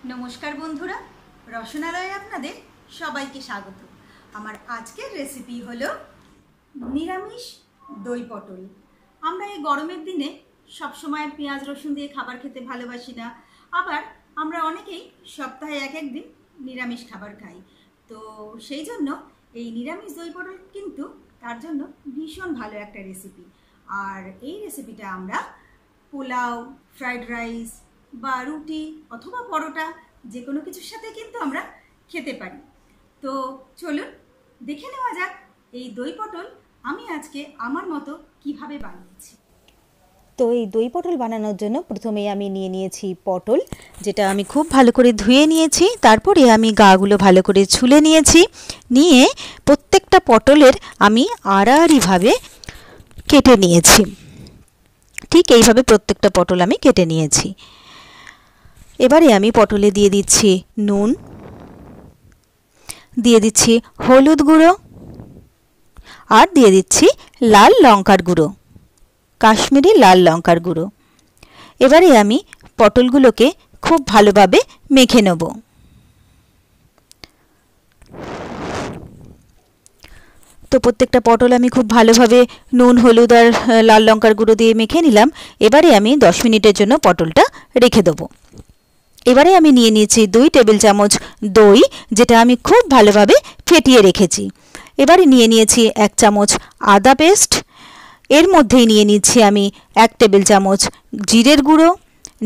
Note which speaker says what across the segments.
Speaker 1: नमस्कार बंधुरा रसनालय आपनादेर सबाइके स्वागत। आमार आजकेर रेसिपि हलो निरामिष दई पटल। आमरा एई गरमेर दिने सब समय पेঁয়াজ रसुन दिए खाबार खेते भालोबासि ना, आबार आमरा अनेकेई सप्ताहे एक एक दिन निरामिष खाबार खाई। तो सेई जोन्नो एई निरामिष दई पटल किन्तु तार जोन्नो भीषण भालो एकटा रेसिपि। आर एई रेसिपिटा आमरा पोलाओ, फ्राइड राइस বা রুটি অথবা পরোটা যে কোনো কিছুর সাথে কিন্তু আমরা খেতে পারি। তো চলুন দেখে নেওয়া যাক এই দই পটল আমি আজকে আমার মতো কিভাবে বানিয়েছি।
Speaker 2: তো এই দই পটল বানানোর জন্য প্রথমেই আমি নিয়ে নিয়েছি পটল, যেটা আমি খুব ভালো করে ধুয়ে নিয়েছি। তারপরে আমি গাগুলো ভালো করে ছুলে নিয়েছি। নিয়ে প্রত্যেকটা পটলের আমি আড়াআড়িভাবে কেটে নিয়েছি। ঠিক এইভাবে প্রত্যেকটা পটল আমি কেটে নিয়েছি। এবারে আমি পটলে দিয়ে দিচ্ছি নুন, দিয়ে দিচ্ছি হলুদ গুঁড়ো আর দিয়ে দিচ্ছি লাল লঙ্কার গুঁড়ো, কাশ্মীরি লাল লঙ্কার গুঁড়ো। এবারে আমি পটলগুলোকে খুব ভালোভাবে মেখে নেব। তো প্রত্যেকটা পটল আমি খুব ভালোভাবে নুন হলুদ আর লাল লঙ্কার গুঁড়ো দিয়ে মেখে নিলাম। এবারে আমি 10 মিনিটের জন্য পটলটা রেখে দেবো। এবারে আমি নিয়ে নিয়েছি 2 টেবিল চামচ দই, যেটা আমি খুব ভালোভাবে ফেটিয়ে রেখেছি। এবারে নিয়ে নিয়েছি 1 চামচ আদা পেস্ট। এর মধ্যেই নিয়ে নিচ্ছি আমি 1 টেবিল চামচ জিরের গুঁড়ো,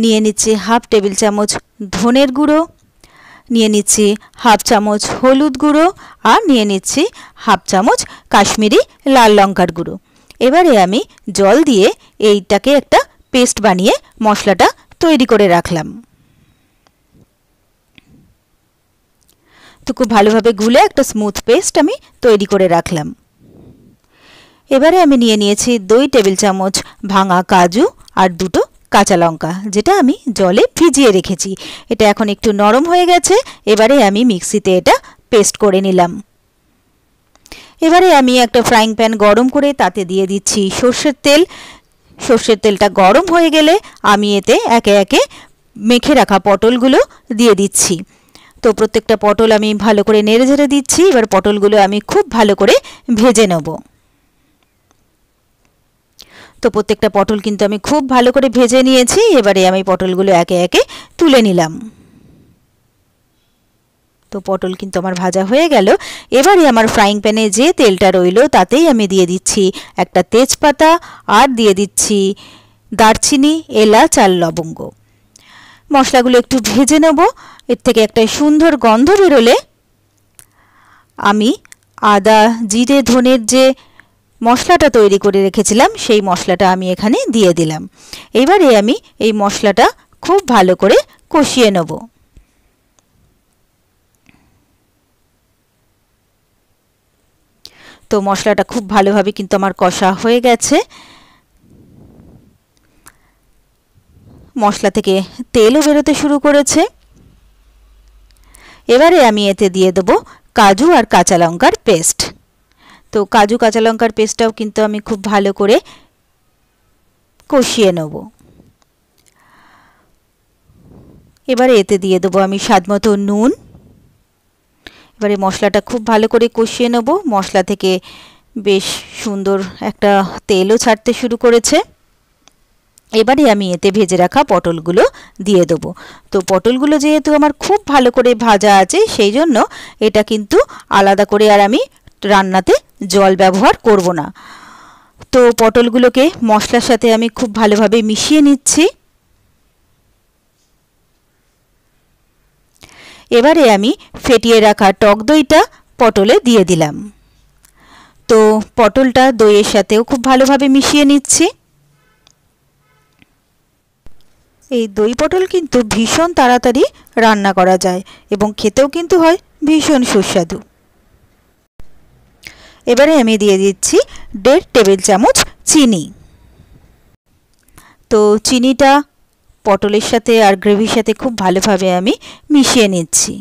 Speaker 2: নিয়ে নিচ্ছি 1/2 টেবিল চামচ ধনের গুঁড়ো, নিয়ে নিচ্ছি 1/2 চামচ হলুদ গুঁড়ো আর নিয়ে নিচ্ছি 1/2 চামচ কাশ্মীরি লাল লঙ্কার গুঁড়ো। এবারে আমি জল দিয়ে এইটাকে একটা পেস্ট বানিয়ে মশলাটা তৈরি করে রাখলাম। তো খুব ভালোভাবে গুলে একটা স্মুথ পেস্ট আমি তৈরি করে রাখলাম। এবারে আমি নিয়ে নিয়েছি 2 টেবিল চামচ ভাঙা কাজু আর 2টো কাঁচা লঙ্কা, যেটা আমি জলে ভিজিয়ে রেখেছি। এটা এখন একটু নরম হয়ে গেছে। এবারে আমি মিক্সিতে এটা পেস্ট করে নিলাম। এবারে আমি একটা ফ্রাইং প্যান গরম করে তাতে দিয়ে দিচ্ছি সর্ষের তেল। সর্ষের তেলটা গরম হয়ে গেলে আমি এতে একে একে মেখে রাখা পটলগুলো দিয়ে দিচ্ছি। তো প্রত্যেকটা পটল আমি ভালো করে নেড়ে ঝেড়ে দিচ্ছি। এবার পটলগুলো আমি খুব ভালো করে ভেজে নেব। তো প্রত্যেকটা পটল কিন্তু আমি খুব ভালো করে ভেজে নিয়েছি। এবারে আমি পটলগুলো একে একে তুলে নিলাম। তো পটল কিন্তু আমার ভাজা হয়ে গেল। এবারে আমার ফ্রাইং প্যানে যে তেলটা রইলো তাতেই আমি দিয়ে দিচ্ছি একটা তেজপাতা আর দিয়ে দিচ্ছি দারচিনি, এলাচ আর লবঙ্গ। মশলাগুলো একটু ভেজে নেব। এর থেকে একটা সুন্দর গন্ধ বেরোলে আমি আদা জিরে ধনের যে মশলাটা তৈরি করে রেখেছিলাম সেই মশলাটা আমি এখানে দিয়ে দিলাম। এবারে আমি এই মশলাটা খুব ভালো করে কষিয়ে নেব। তো মশলাটা খুব ভালোভাবে কিন্তু আমার কষা হয়ে গেছে। মশলা থেকে তেলও বেরোতে শুরু করেছে। এবারে আমি এতে দিয়ে দেবো কাজু আর কাঁচা লঙ্কার পেস্ট। তো কাজু কাঁচা লঙ্কার পেস্টটাও কিন্তু আমি খুব ভালো করে কষিয়ে নেব। এবারে এতে দিয়ে দেবো আমি স্বাদমতো নুন। এবারে মশলাটা খুব ভালো করে কষিয়ে নেব। মশলা থেকে বেশ সুন্দর একটা তেলও ছাড়তে শুরু করেছে। এবারে আমি এতে ভেজে রাখা পটলগুলো দিয়ে দেবো। তো পটলগুলো যেহেতু আমার খুব ভালো করে ভাজা আছে সেই জন্য এটা কিন্তু আলাদা করে আর আমি রান্নাতে জল ব্যবহার করব না। তো পটলগুলোকে মশলার সাথে আমি খুব ভালোভাবে মিশিয়ে নিচ্ছি। এবারে আমি ফেটিয়ে রাখা টক দইটা পটলে দিয়ে দিলাম। তো পটলটা দইয়ের সাথেও খুব ভালোভাবে মিশিয়ে নিচ্ছি। এই দই পটল কিন্তু ভীষণ তাড়াতাড়ি রান্না করা যায় এবং খেতেও কিন্তু হয় ভীষণ সুস্বাদু। এবারে আমি দিয়ে দিচ্ছি 1.5 টেবিল চামচ চিনি। তো চিনিটা পটলের সাথে আর গ্রেভির সাথে খুব ভালোভাবে আমি মিশিয়ে নিচ্ছি।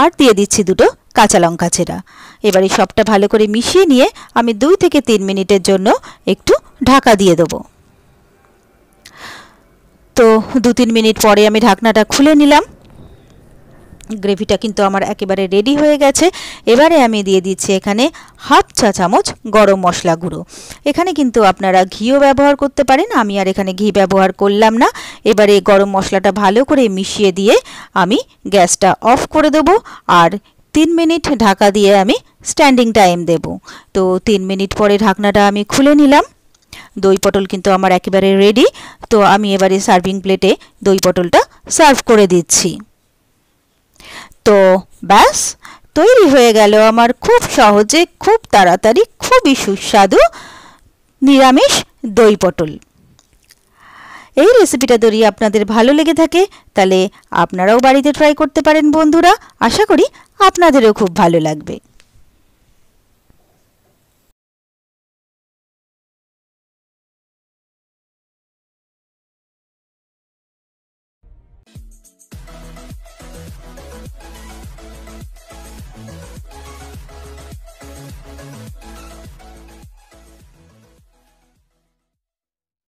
Speaker 2: আর দিয়ে দিচ্ছি 2টো কাঁচা লঙ্কা চেরা। এবারে সবটা ভালো করে মিশিয়ে নিয়ে আমি 2 থেকে 3 মিনিটের জন্য একটু ঢাকা দিয়ে দেবো। তো 2-3 মিনিট পরে আমি ঢাকনাটা খুলে নিলাম। গ্রেভিটা কিন্তু আমার একেবারে রেডি হয়ে গেছে। এবারে আমি দিয়ে দিচ্ছি এখানে হাফ চা চামচ গরম মশলা গুঁড়ো। এখানে কিন্তু আপনারা ঘিও ব্যবহার করতে পারেন, আমি আর এখানে ঘি ব্যবহার করলাম না। এবারে গরম মশলাটা ভালো করে মিশিয়ে দিয়ে আমি গ্যাসটা অফ করে দেবো আর 3 মিনিট ঢাকা দিয়ে আমি স্ট্যান্ডিং টাইম দেব। তো 3 মিনিট পরে ঢাকনাটা আমি খুলে নিলাম। দই পটল কিন্তু আমার একেবারে রেডি। তো আমি এবারে সার্ভিং প্লেটে দই পটলটা সার্ভ করে দিচ্ছি। তো ব্যাস তৈরি হয়ে গেল আমার খুব সহজে, খুব তাড়াতাড়ি, খুবই সুস্বাদু নিরামিষ দই পটল। এই রেসিপিটা যদি আপনাদের ভালো লেগে থাকে তাহলে আপনারাও বাড়িতে ট্রাই করতে পারেন বন্ধুরা। আশা করি আপনাদেরও খুব ভালো লাগবে।